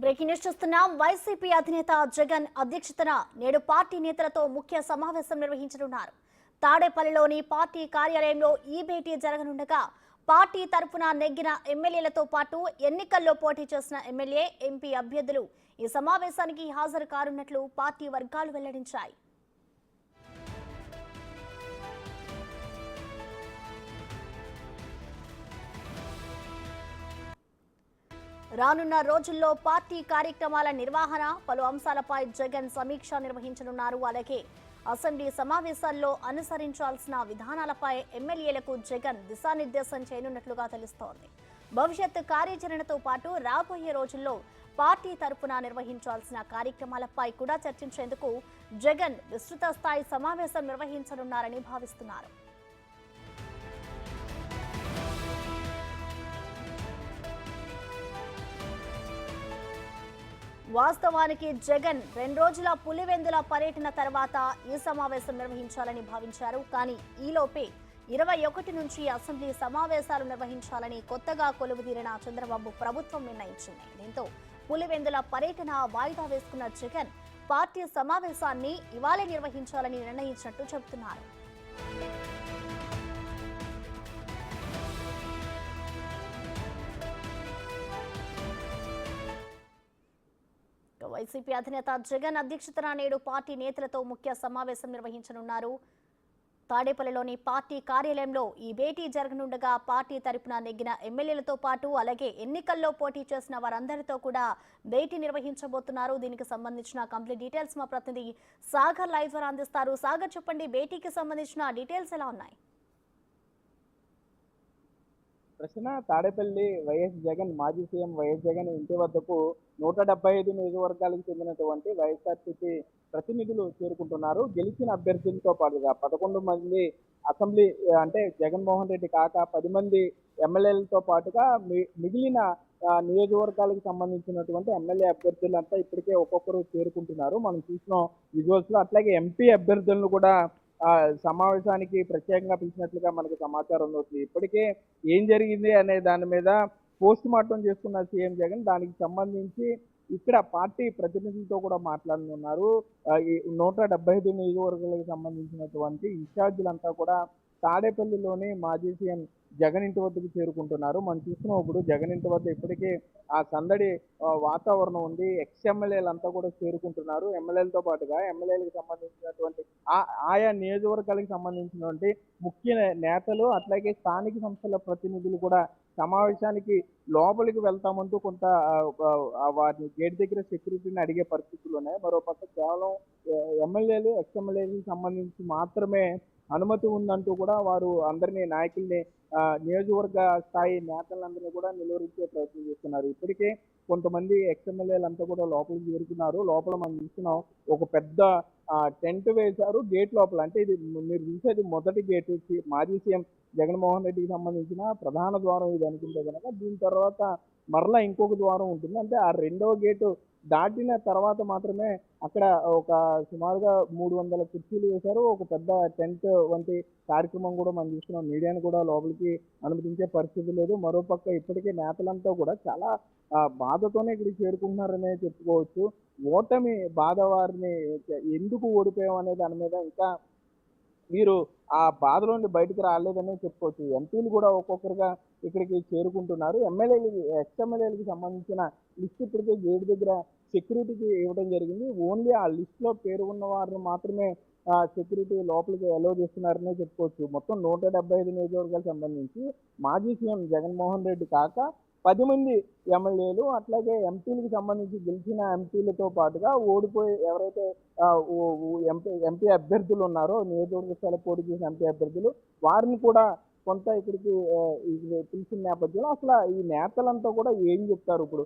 Breaking news చూస్తున్నాం. YCP అధినేత జగన్ అధ్యక్షతన నేడు పార్టీ నేతలతో ముఖ్య సమావేశం నిర్వహించనున్నారు. తాడేపల్లిలోని పార్టీ కార్యాలయంలో ఈ భేటీ జరగనుండగా పార్టీ తరపున నెగ్గిన ఎమ్మెల్యేలతో పాటు ఎన్నికల్లో పోటీ చేసిన ఎమ్మెల్యే, ఎంపీ అభ్యర్థులు ఈ సమావేశానికి హాజరు కానున్నట్లు పార్టీ వర్గాలు వెల్లడించాయి. రానున్న రోజుల్లో పార్టీ కార్యక్రమాల నిర్వహణ, పలు అంశాలపై జగన్ సమీక్ష నిర్వహించనున్నారు. అలాగే అసెంబ్లీ సమావేశాల్లో అనుసరించాల్సిన విధానాలపై ఎమ్మెల్యేలకు జగన్ దిశానిర్దేశం చేయనున్నట్లుగా తెలుస్తోంది. భవిష్యత్ కార్యాచరణతో పాటు రాబోయే రోజుల్లో పార్టీ తరపున నిర్వహించాల్సిన కార్యక్రమాలపై కూడా చర్చించేందుకు జగన్ విస్తృత స్థాయి సమావేశం నిర్వహించనున్నారని భావిస్తున్నారు. వాస్తవానికి జగన్ 2 రోజుల పులివెందుల పర్యటన తర్వాత ఈ సమావేశం నిర్వహించాలని భావించారు. కానీ ఈలోపే 21 నుంచి అసెంబ్లీ సమావేశాలు నిర్వహించాలని కొత్తగా కొలువుదీరిన చంద్రబాబు ప్రభుత్వం నిర్ణయించింది. దీంతో పులివెందుల పర్యటన వాయిదా వేసుకున్న జగన్ పార్టీ సమావేశాన్ని ఇవాళే నిర్వహించాలని నిర్ణయించినట్టు చెబుతున్నారు. వైసీపీ అధినేత జగన్ అధ్యక్షతన నేడు పార్టీ నేతలతో ముఖ్య సమావేశం నిర్వహించనున్నారు. తాడేపల్లిలోని పార్టీ కార్యాలయంలో ఈ భేటీ జరగనుండగా పార్టీ తరపున నెగ్గిన ఎమ్మెల్యేలతో పాటు అలాగే ఎన్నికల్లో పోటీ చేసిన వారందరితో కూడా భేటీ నిర్వహించబోతున్నారు. దీనికి సంబంధించిన కంప్లీట్ డీటెయిల్స్ మా ప్రతినిధి సాగర్ లైవ్ ద్వారా అందిస్తారు. సాగర్, చెప్పండి, భేటీకి సంబంధించిన డీటెయిల్స్ ఎలా ఉన్నాయి? ప్రశ్న తాడేపల్లి వైఎస్ జగన్ మాజీ సీఎం వైఎస్ జగన్ ఇంటి వద్దకు 175 నియోజకవర్గాలకు చెందినటువంటి వైఎస్ఆర్సీపీ ప్రతినిధులు చేరుకుంటున్నారు. గెలిచిన అభ్యర్థులతో పాటుగా 11 మంది అసెంబ్లీ అంటే జగన్మోహన్ రెడ్డి కాక 10 మంది ఎమ్మెల్యేలతో పాటుగా మిగిలిన నియోజకవర్గాలకు సంబంధించినటువంటి ఎమ్మెల్యే అభ్యర్థులంతా ఇప్పటికే ఒక్కొక్కరు చేరుకుంటున్నారు. మనం చూసిన విజువల్స్ లో అట్లాగే ఎంపీ అభ్యర్థులను కూడా సమావేశానికి ప్రత్యేకంగా పిలిచినట్లుగా మనకు సమాచారం అవుతుంది. ఇప్పటికే ఏం జరిగింది అనే దాని మీద పోస్ట్ మార్టం చేసుకున్న సీఎం జగన్ దానికి సంబంధించి ఇక్కడ పార్టీ ప్రతినిధులతో కూడా మాట్లాడనున్నారు. ఈ 175 నియోజకవర్గాలకు సంబంధించినటువంటి ఇన్ఛార్జీలంతా కూడా తాడేపల్లిలోని మాజీ సీఎం జగన్ ఇంటి వద్దకు చేరుకుంటున్నారు. మనం చూస్తున్నాం ఇప్పుడు జగన్ ఇంటి వద్ద ఇప్పటికే ఆ సందడి వాతావరణం ఉంది. ఎక్స్ ఎమ్మెల్యేలంతా కూడా చేరుకుంటున్నారు. ఎమ్మెల్యేలతో పాటుగా ఎమ్మెల్యేలకు సంబంధించినటువంటి ఆయా నియోజకవర్గాలకు సంబంధించినటువంటి ముఖ్య నేతలు అట్లాగే స్థానిక సంస్థల ప్రతినిధులు కూడా సమావేశానికి లోపలికి వెళ్తామంటూ కొంత వారిని గేట్ దగ్గర సెక్యూరిటీని అడిగే పరిస్థితులు ఉన్నాయి. మరోపక్క కేవలం ఎమ్మెల్యేలు ఎక్స్ ఎమ్మెల్యేలకు సంబంధించి మాత్రమే అనుమతి ఉందంటూ కూడా వారు అందరినీ నాయకుల్ని నియోజకవర్గ స్థాయి నేతలందరినీ కూడా నిలువరించే ప్రయత్నం చేస్తున్నారు. ఇప్పటికే కొంతమంది ఎక్స్ఎమ్మెల్యేలంతా కూడా లోపలికి చేరుకున్నారు. లోపల మనం చూస్తున్నాం ఒక పెద్ద టెంట్ వేశారు గేట్ లోపల. అంటే ఇది మీరు చూసేది మొదటి గేట్ మాజీ సీఎం జగన్మోహన్ రెడ్డికి సంబంధించిన ప్రధాన ద్వారం ఇది అనుకుంటే కనుక దీని తర్వాత మరలా ఇంకొక ద్వారం ఉంటుంది. అంటే ఆ రెండవ గేటు దాటిన తర్వాత మాత్రమే అక్కడ ఒక సుమారుగా 300 కుర్చీలు వేశారు. ఒక పెద్ద టెంట్ వంటి కార్యక్రమం కూడా మనం చూస్తున్నాం. మీడియాను కూడా లోపలికి అనుమతించే పరిస్థితి లేదు. మరోపక్క ఇప్పటికే నేతలంతా కూడా చాలా బాధతోనే ఇక్కడికి చేరుకుంటున్నారనే చెప్పుకోవచ్చు. ఓటమి బాధ వారిని ఎందుకు ఓడిపోయాం అనే దాని మీద ఇంకా వీరు ఆ బాధలో నుండి బయటకు రాలేదనే చెప్పుకోవచ్చు. ఎంపీలు కూడా ఒక్కొక్కరుగా ఇక్కడికి చేరుకుంటున్నారు. ఎక్స్ ఎమ్మెల్యేలకు సంబంధించిన లిస్ట్ ఇప్పటికే గేట్ దగ్గర సెక్యూరిటీకి ఇవ్వడం జరిగింది. ఓన్లీ ఆ లిస్ట్ లో పేరు ఉన్న వారిని మాత్రమే సెక్యూరిటీ లోపలికి అలౌ చేస్తున్నారనే చెప్పుకోవచ్చు. మొత్తం 175 నియోజకవర్గాలకు సంబంధించి మాజీ సీఎం జగన్మోహన్ రెడ్డి కాక 10 మంది ఎమ్మెల్యేలు అట్లాగే ఎంపీలకు సంబంధించి గెలిచిన ఎంపీలతో పాటుగా ఓడిపోయి ఎవరైతే ఎంపీ అభ్యర్థులు ఉన్నారో నియోజకవర్గ స్థాయిలో పోటీ చేసిన ఎంపీ అభ్యర్థులు వారిని కూడా కొంత ఇక్కడికి పిలిచిన నేపథ్యంలో అసలు ఈ నేతలంతా కూడా ఏం చెప్తారు ఇప్పుడు